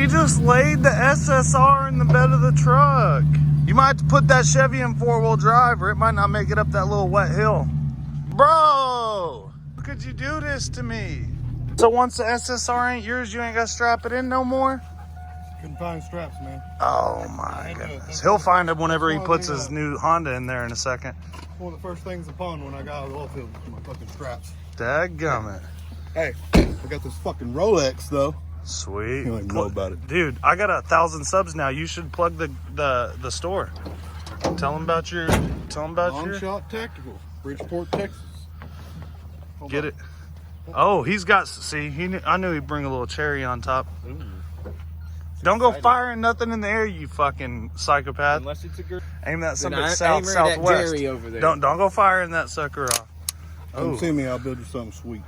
He just laid the SSR in the bed of the truck. You might have to put that Chevy in four-wheel drive or it might not make it up that little wet hill. Bro, how could you do this to me? So once the SSR ain't yours, you ain't got to strap it in no more? Couldn't find straps, man. Oh my goodness. He'll find them whenever he puts his new Honda in there in a second. One of the first things upon when I got out of the oil field was my fucking straps. Dadgummit. Hey, I got this fucking Rolex though. Sweet. You don't even know about it. Dude, I got 1,000 subs now. You should plug the store. Tell them about your Long Shot Tactical, Bridgeport, Texas. Get it. Oh, he's got, see, I knew he'd bring a little cherry on top. Ooh. Don't go firing nothing in the air, you fucking psychopath. Unless it's a girl. Aim that something Then south, southwest. Jerry over there. Don't go firing that sucker off. Come see me, I'll build you something sweet.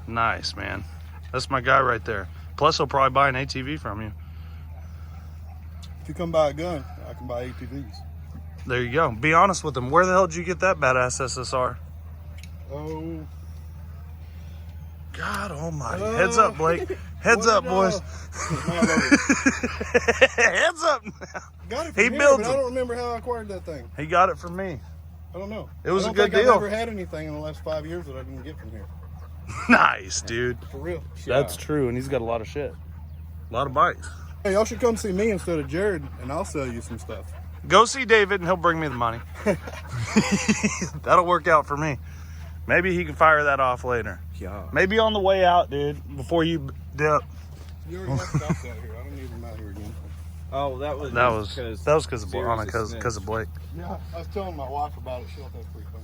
Nice, man. That's my guy right there. Plus, he'll probably buy an ATV from you. If you come buy a gun, I can buy ATVs. There you go. Be honest with him. Where the hell did you get that badass SSR? Oh. God almighty. Heads up, Blake. Heads up, boys. Heads up now. Got it from He here, builds but I them. don't remember how I acquired that thing. He got it from me. I don't know. It was I a don't good think deal. I've never had anything in the last 5 years that I didn't get from here. Nice, dude. For real. That's true, and he's got a lot of shit. A lot of bikes. Hey, y'all should come see me instead of Jared, and I'll sell you some stuff. Go see David, and he'll bring me the money. That'll work out for me. Maybe he can fire that off later. Yeah. Maybe on the way out, dude, before you dip. You already have stuff out here. I don't need them out here again. Oh, that was because of Blake. Yeah, I was telling my wife about it. She thought that was pretty funny.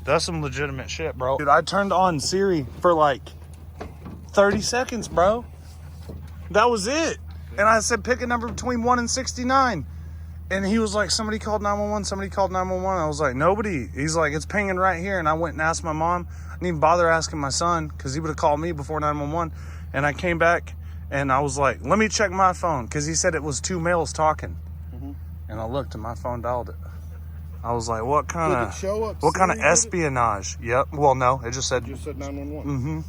That's some legitimate shit, bro. Dude, I turned on Siri for like 30 seconds, bro. That was it. And I said, pick a number between 1 and 69. And he was like, somebody called 911, somebody called 911. I was like, nobody. He's like, it's pinging right here. And I went and asked my mom. I didn't even bother asking my son because he would have called me before 911. And I came back and I was like, let me check my phone because he said it was two males talking. Mm-hmm. And I looked and my phone dialed it. I was like, what kind of espionage? Yep. Well, no, it just said 911. Mm-hmm.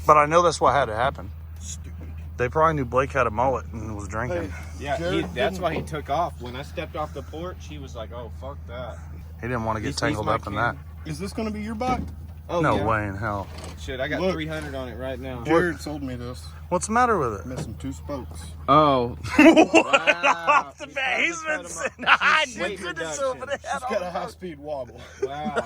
But I know that's what had to happen. Stupid. They probably knew Blake had a mullet and was drinking. Hey, yeah, that's why he took off. When I stepped off the porch, he was like, "Oh, fuck that." He didn't want to get tangled up in that. Is this going to be your bike? Oh, no yeah. way in hell. Shit, I got 300 on it right now. Jared sold me this. What's the matter with it? Missing 2 spokes. Oh. Off the bat, he's been sitting hiding to the silver head. She's got a high-speed wobble. Wow.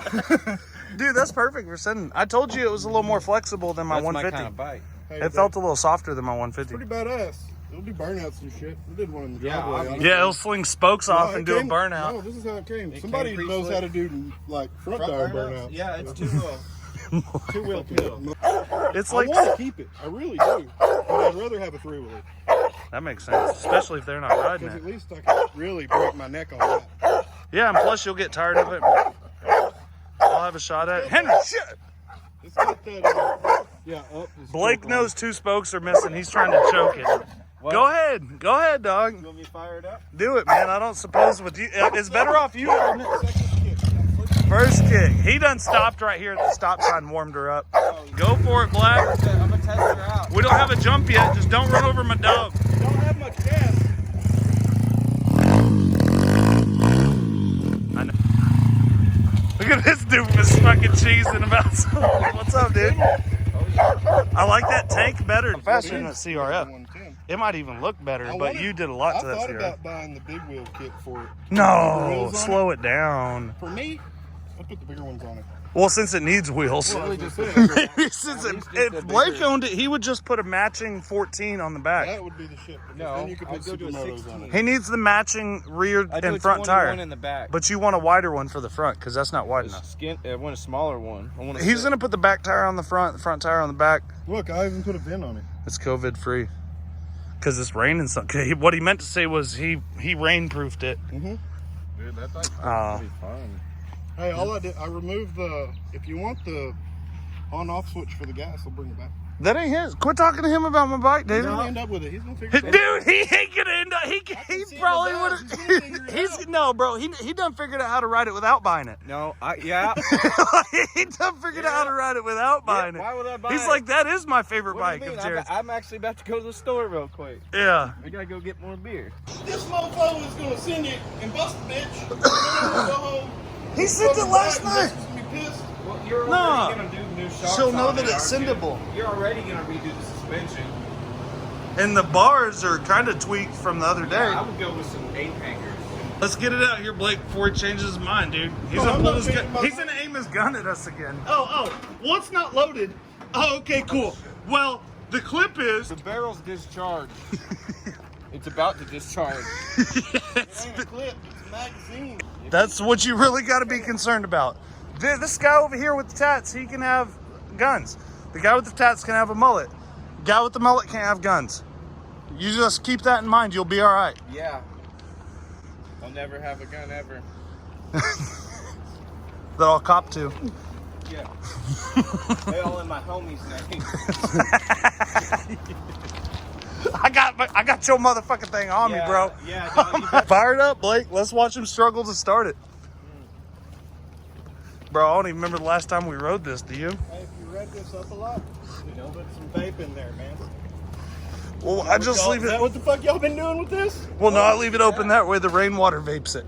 Dude, that's perfect for sitting. I told you it was a little more flexible than my That's 150. my kind of bike. Hey, It felt a little softer than my 150. pretty badass. It'll do burnouts and shit. We did one in the driveway. obviously. Yeah, it'll sling spokes off and do a No, burnout. this is how it came. It Somebody came knows pre-slick. how to do like front tire burnouts. Yeah, it's two-wheel kill. It's I like, want to keep it. I really do. But I'd rather have a 3-wheeler. that makes sense, especially if they're not riding Because it. at least I can really break my neck on that. Yeah, and plus you'll get tired of it. I'll have a shot at it. Henry, shit! It's got that, yeah, up. Blake knows 2 spokes are missing. He's trying to choke it. What? Go ahead, dog. You want me fired up? Do it, man. I don't suppose with you. It's better off you doing it. First kick. He done stopped right here at the stop sign, warmed her up. Go for it, Black. I'm gonna test her out. We don't have a jump yet. Just don't run over my dog. You don't have much gas. I know. Look at this doofus fucking cheesing about something. What's up, dude? I like that tank better. Faster than that CRF. 110. It might even look better, but you did a lot to that I thought CRF. about buying the big wheel kit for it. No, slow it down. For me, I put the bigger ones on it. Well, since it needs wheels. Well, I was just saying, Maybe since if Blake owned it, he would just put a matching 14 on the back. that would be the shit. Because No, then you could put I'd go to a supermotos 16. on it. He needs the matching rear I do and a front 21 tire. in the back. But you want a wider one for the front because that's not wide enough. I want a smaller one. He's going to put the back tire on the front tire on the back. Look, I even put a VIN on it. It's COVID free because it's raining. What he meant to say was he rain-proofed it. Mm-hmm. Dude, that bike's pretty fun. Hey, all I did, I removed the, if you want the on-off switch for the gas, I'll bring it back. That ain't his. Quit talking to him about my bike, David. He's gonna end up with it. He's gonna figure it out. Dude, he ain't gonna end up. He probably would have. He's gonna figure it out. No, bro. He done figured out how to ride it without buying it. No, yeah. He done figured out how to ride it without buying it. Why would I buy He's it? like, that is my favorite What do you bike mean? of Jared's. I'm actually about to go to the store real quick. Yeah. I gotta go get more beer. This motherfucker is gonna send it and bust the bitch. And then we'll go home. He sent it last night. She's gonna be pissed. Well, you're No. already gonna do new shocks. She'll know on that it, it's aren't you? sendable. You're already gonna redo the suspension. And the bars are kind of tweaked from the other day. Yeah, I would go with some 8 hangers. Let's get it out here, Blake, before he changes his mind, dude. He's No, gonna I'm pull not his gun. changing my He's mind. gonna aim his gun at us again. Oh, well, it's not loaded. Oh, okay, cool. Well, the clip is. The barrel's discharged. It's about to discharge. It ain't a clip, it's a magazine. That's what you really got to be concerned about. This guy over here with the tats, he can have guns. The guy with the tats can have a mullet. The guy with the mullet can't have guns. You just keep that in mind. You'll be all right. Yeah. I'll never have a gun ever. That I'll cop to. Yeah. They all in my homie's name. I got your motherfucking thing on me, bro. Yeah, no, you bet. Fire it up, Blake. Let's watch him struggle to start it. Bro, I don't even remember the last time we rode this. Do you? Hey, if you rev this up a lot, put some vape in there, man. Well, I just Y'all- leave Is that it. what the fuck y'all been doing with this? Well, no, I leave it open that way. The rainwater vapes it.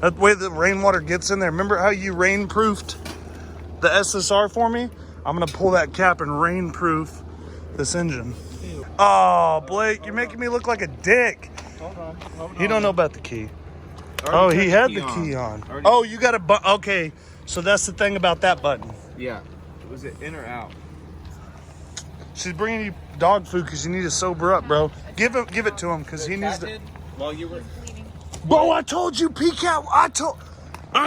That way the rainwater gets in there. Remember how you rainproofed the SSR for me? I'm gonna pull that cap and rainproof this engine. Oh, Blake, you're making me look like a dick. Hold on. You don't know about the key. Oh, Already he turned had the key on. Already- Oh, you got a okay. So that's the thing about that button. Yeah. Was it in or out? She's bringing you dog food because you need to sober up, bro. Give it to him because he needs to. While you were... Bro, I told you, P-Cat. I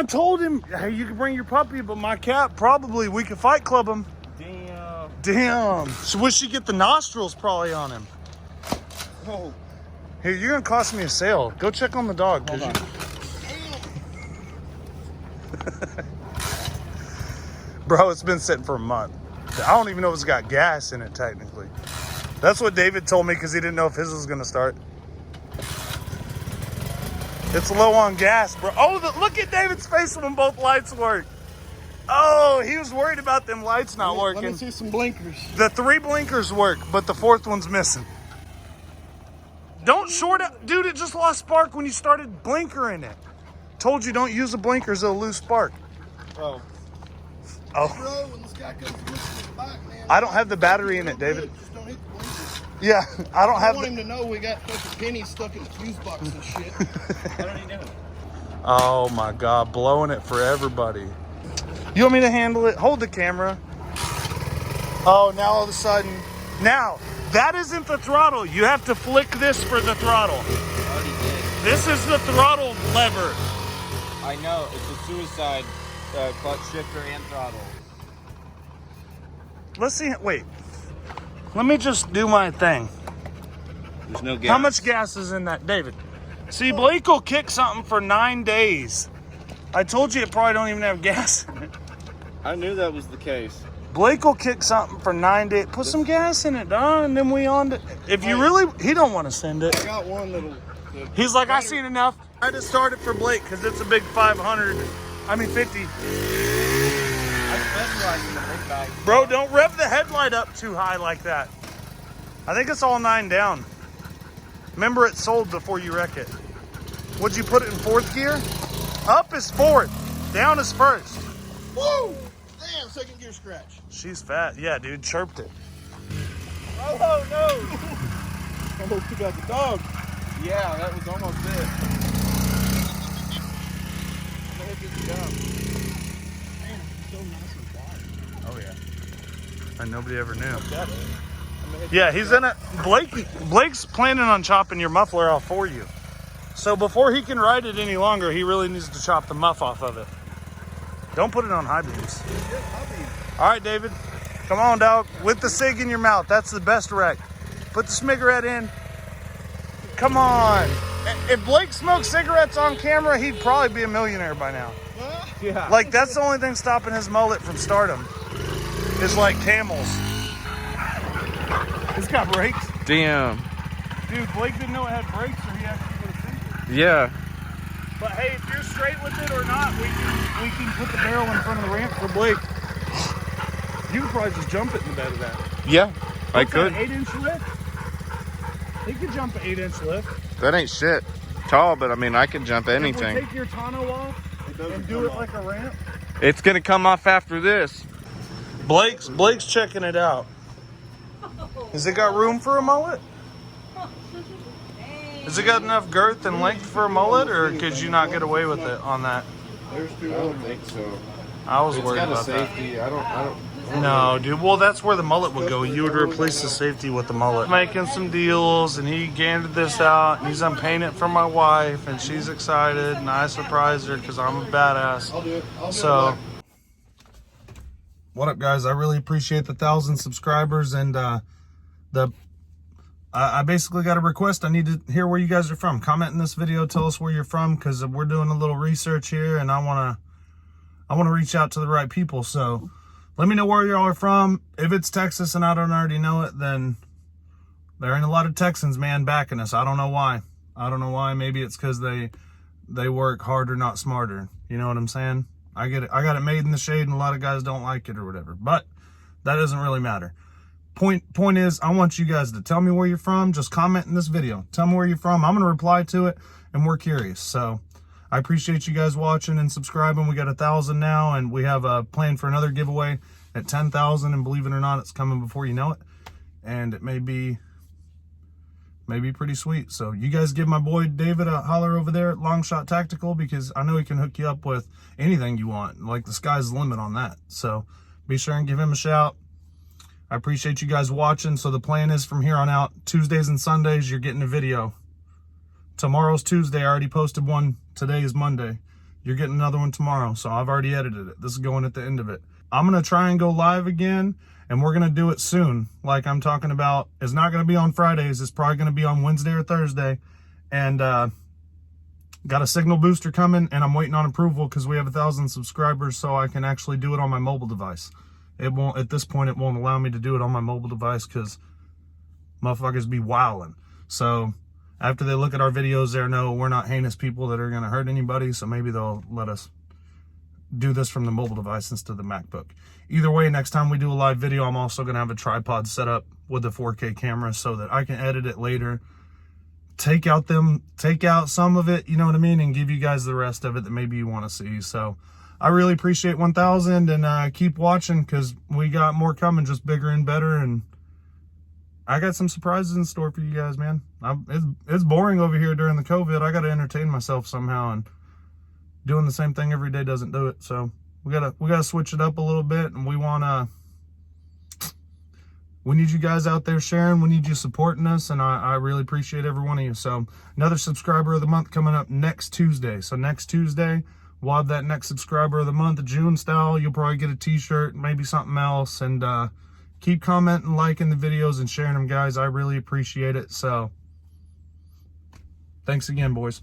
told him, hey, you can bring your puppy, but my cat probably we could fight club him. Damn. So would she get the nostrils probably on him? Oh, Here, you're gonna cost me a sale. Go check on the dog. hold on. Bro, it's been sitting for a month. I don't even know if it's got gas in it technically. That's what David told me because he didn't know if his was gonna start. It's low on gas, bro. Oh, look at David's face when both lights work. Oh, he was worried about them lights not working. Let me see some blinkers. The 3 blinkers work, but the 4th one's missing. Don't short it. Dude, it just lost spark when you started blinkering it. Told you don't use the blinkers, it'll lose spark. Oh. Oh, Bro, when this guy comes to this back, man. I don't have the battery in it, David. Just don't hit the blinkers. Yeah, I don't I have want the... him to know we got fucking pennies stuck in the fuse box and shit. What are you doing? Oh my God, blowing it for everybody. You want me to handle it? Hold the camera. Oh, now all of a sudden. Now, that isn't the throttle. You have to flick this for the throttle. Already did. This is the throttle lever. I know. It's a suicide clutch shifter and throttle. Let's see. Wait. Let me just do my thing. There's no gas. How much gas is in that, David? See, Blake will kick something for 9 days. I told you it probably don't even have gas in it. I knew that was the case. Blake will kick something for 9 days. Put some gas in it, dog, and then we on to... If you really... He don't want to send it. I got one that'll... He's like, I seen enough. I just started for Blake because it's a big 500. I mean 50. I specialize in the big bag. Bro, don't rev the headlight up too high like that. I think it's all 9 down. Remember, it's sold before you wreck it. Would you put it in 4th gear? Up is 4th. Down is 1st. Woo! Damn, second gear scratch. She's fat. Yeah, dude, chirped it. Oh, no! Almost took out the dog. Yeah, that was almost it. I'm gonna hit this jump. Man, it's so nice and quiet. Oh, yeah. And nobody ever knew. That is. I'm gonna hit Yeah, he's in it. Blake's planning on chopping your muffler off for you. So before he can ride it any longer, he really needs to chop the muff off of it. Don't put it on high beams. All right, David. Come on, dog. With the cig in your mouth. That's the best wreck. Put the cigarette in. Come on. If Blake smoked cigarettes on camera, he'd probably be a millionaire by now. Yeah. Like, that's the only thing stopping his mullet from stardom. is like camels. It's got brakes. Damn. Dude, Blake didn't know it had brakes, or he actually would have seen it. Yeah. But hey, if you're straight with it or not, we can put the barrel in front of the ramp for Blake. You could probably just jump it in the bed of that. Yeah, I What's could. That, 8-inch lift? He could jump an 8-inch lift. That ain't shit tall, but I mean, I can jump anything. If we take your tonneau off and do it like a ramp. It's gonna come off after this. Blake's checking it out. Has it got room for a mullet? Has it got enough girth and length for a mullet, or could you not get away with it on that? I don't think so. I was It's worried got a about that. safety. I don't. No, dude. Well, that's where the mullet would go. You would replace the safety with the mullet. Making some deals, and he ganded this out, and he's unpainting it for my wife, and she's excited, and I surprised her because I'm a badass. I'll do it. So, what up, guys? I really appreciate the 1,000 subscribers, and I basically got a request. I need to hear where you guys are from. Comment in this video, tell us where you're from, because we're doing a little research here, and I wanna reach out to the right people. So let me know where y'all are from. If it's Texas and I don't already know it, then there ain't a lot of Texans, man, backing us. I don't know why. Maybe it's because they work harder, not smarter. You know what I'm saying? I get it. I got it made in the shade, and a lot of guys don't like it or whatever. But that doesn't really matter. Point is, I want you guys to tell me where you're from. Just comment in this video. Tell me where you're from. I'm going to reply to it, and we're curious. So I appreciate you guys watching and subscribing. We got 1,000 now, and we have a plan for another giveaway at 10,000. And believe it or not, it's coming before you know it. And it may be pretty sweet. So you guys give my boy David a holler over there at Long Shot Tactical, because I know he can hook you up with anything you want. Like, the sky's the limit on that. So be sure and give him a shout. I appreciate you guys watching. So the plan is, from here on out, Tuesdays and Sundays, you're getting a video. Tomorrow's Tuesday. I already posted one. Today is Monday. You're getting another one tomorrow. So I've already edited it. This is going at the end of it. I'm going to try and go live again, and we're going to do it soon. Like I'm talking about, it's not going to be on Fridays. It's probably going to be on Wednesday or Thursday. And got a signal booster coming, and I'm waiting on approval because we have 1,000 subscribers, so I can actually do it on my mobile device. It won't, at this point, it won't allow me to do it on my mobile device because motherfuckers be wilding. So after they look at our videos, they know we're not heinous people that are going to hurt anybody. So maybe they'll let us do this from the mobile device instead of the MacBook. Either way, next time we do a live video, I'm also going to have a tripod set up with the 4K camera so that I can edit it later. Take out some of it, you know what I mean, and give you guys the rest of it that maybe you want to see. So I really appreciate 1,000, and keep watching, because we got more coming, just bigger and better, and I got some surprises in store for you guys, man. It's boring over here during the COVID. I got to entertain myself somehow, and doing the same thing every day doesn't do it. So we gotta switch it up a little bit, and we need you guys out there sharing. We need you supporting us, and I really appreciate every one of you. So another subscriber of the month coming up next Tuesday. So next Tuesday, we'll have that next subscriber of the month, June style. You'll probably get a t-shirt, maybe something else. And keep commenting, liking the videos, and sharing them, guys. I really appreciate it. So thanks again, boys.